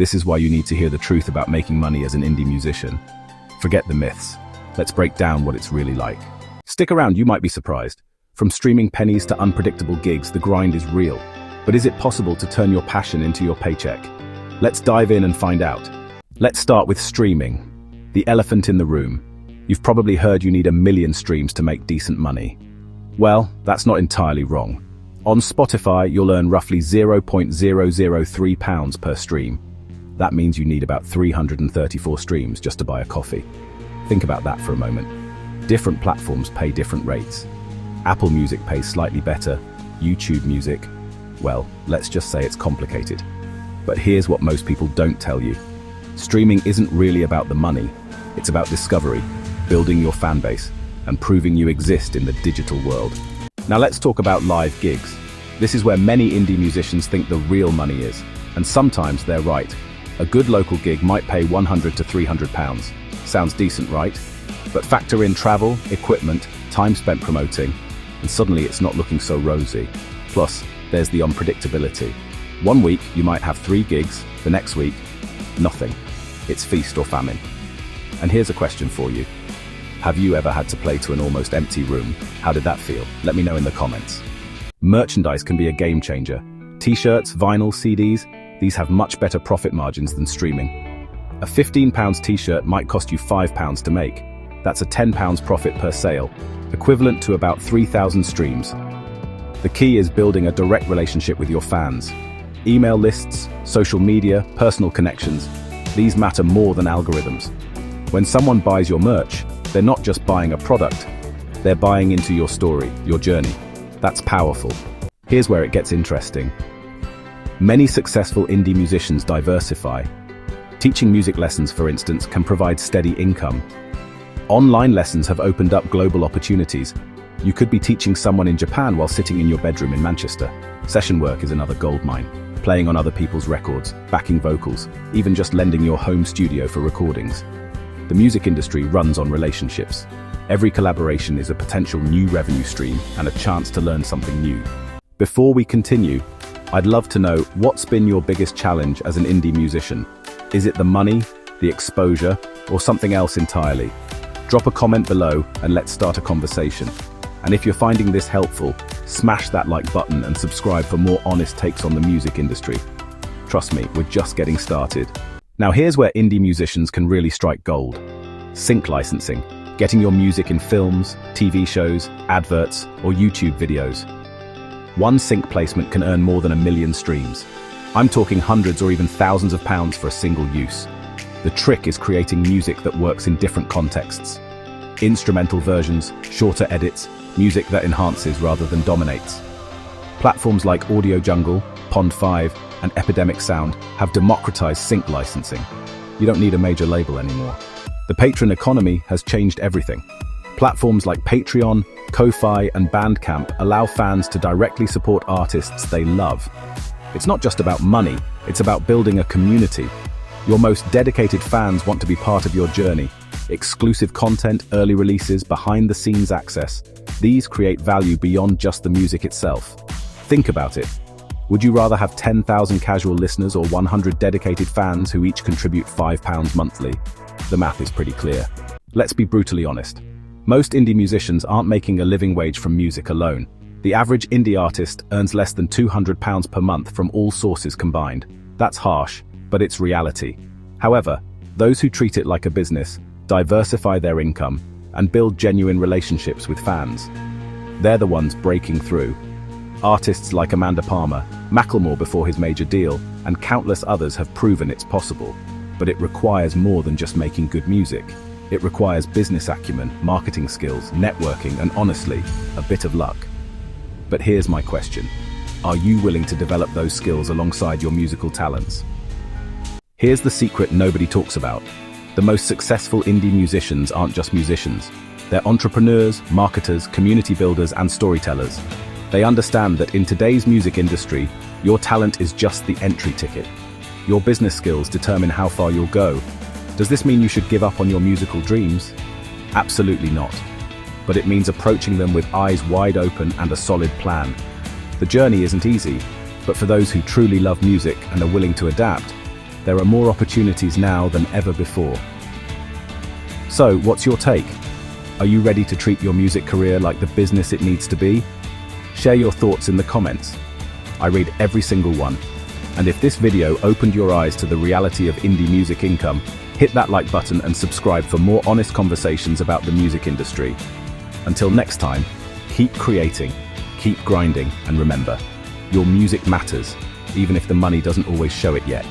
This is why you need to hear the truth about making money as an indie musician. Forget the myths. Let's break down what it's really like. Stick around, you might be surprised. From streaming pennies to unpredictable gigs, the grind is real. But is it possible to turn your passion into your paycheck? Let's dive in and find out. Let's start with streaming. The elephant in the room. You've probably heard you need 1 million streams to make decent money. Well, that's not entirely wrong. On Spotify, you'll earn roughly £0.003 per stream. That means you need about 334 streams just to buy a coffee. Think about that for a moment. Different platforms pay different rates. Apple Music pays slightly better. YouTube Music, well, let's just say it's complicated. But here's what most people don't tell you. Streaming isn't really about the money. It's about discovery, building your fan base, and proving you exist in the digital world. Now let's talk about live gigs. This is where many indie musicians think the real money is, and sometimes they're right. A good local gig might pay £100 to £300. Sounds decent, right? But factor in travel, equipment, time spent promoting, and suddenly it's not looking so rosy. Plus, there's the unpredictability. One week, you might have 3 gigs, the next week, nothing. It's feast or famine. And here's a question for you. Have you ever had to play to an almost empty room? How did that feel? Let me know in the comments. Merchandise can be a game changer. T-shirts, vinyl, CDs, these have much better profit margins than streaming. A £15 t-shirt might cost you £5 to make. That's a £10 profit per sale, equivalent to about 3,000 streams. The key is building a direct relationship with your fans. Email lists, social media, personal connections, these matter more than algorithms. When someone buys your merch, they're not just buying a product, they're buying into your story, your journey. That's powerful. Here's where it gets interesting. Many successful indie musicians diversify. Teaching music lessons, for instance, can provide steady income. Online lessons have opened up global opportunities. You could be teaching someone in Japan while sitting in your bedroom in Manchester. Session work is another goldmine. Playing on other people's records, backing vocals, even just lending your home studio for recordings. The music industry runs on relationships. Every collaboration is a potential new revenue stream and a chance to learn something new. Before we continue, I'd love to know what's been your biggest challenge as an indie musician. Is it the money, the exposure, or something else entirely? Drop a comment below and let's start a conversation. And if you're finding this helpful, smash that like button and subscribe for more honest takes on the music industry. Trust me, we're just getting started. Now here's where indie musicians can really strike gold. Sync licensing, getting your music in films, TV shows, adverts, or YouTube videos. One sync placement can earn more than 1 million streams. I'm talking hundreds or even thousands of pounds for a single use. The trick is creating music that works in different contexts. Instrumental versions, shorter edits, music that enhances rather than dominates. Platforms like Audio Jungle, Pond5, and Epidemic Sound have democratized sync licensing. You don't need a major label anymore. The Patron Economy has changed everything. Platforms like Patreon, Ko-Fi, and Bandcamp allow fans to directly support artists they love. It's not just about money, it's about building a community. Your most dedicated fans want to be part of your journey. Exclusive content, early releases, behind-the-scenes access. These create value beyond just the music itself. Think about it. Would you rather have 10,000 casual listeners or 100 dedicated fans who each contribute £5 monthly? The math is pretty clear. Let's be brutally honest. Most indie musicians aren't making a living wage from music alone. The average indie artist earns less than £200 per month from all sources combined. That's harsh, but it's reality. However, those who treat it like a business, diversify their income, and build genuine relationships with fans, they're the ones breaking through. Artists like Amanda Palmer, Macklemore before his major deal, and countless others have proven it's possible. But it requires more than just making good music. It requires business acumen, marketing skills, networking, and honestly, a bit of luck. But here's my question. Are you willing to develop those skills alongside your musical talents? Here's the secret nobody talks about. The most successful indie musicians aren't just musicians. They're entrepreneurs, marketers, community builders, and storytellers. They understand that in today's music industry, your talent is just the entry ticket. Your business skills determine how far you'll go. Does this mean you should give up on your musical dreams? Absolutely not. But it means approaching them with eyes wide open and a solid plan. The journey isn't easy, but for those who truly love music and are willing to adapt, There are more opportunities now than ever before. So, what's your take? Are you ready to treat your music career like the business it needs to be? Share your thoughts in the comments. I read every single one. And if this video opened your eyes to the reality of indie music income, hit that like button and subscribe for more honest conversations about the music industry. Until next time, keep creating, keep grinding, and remember, your music matters, even if the money doesn't always show it yet.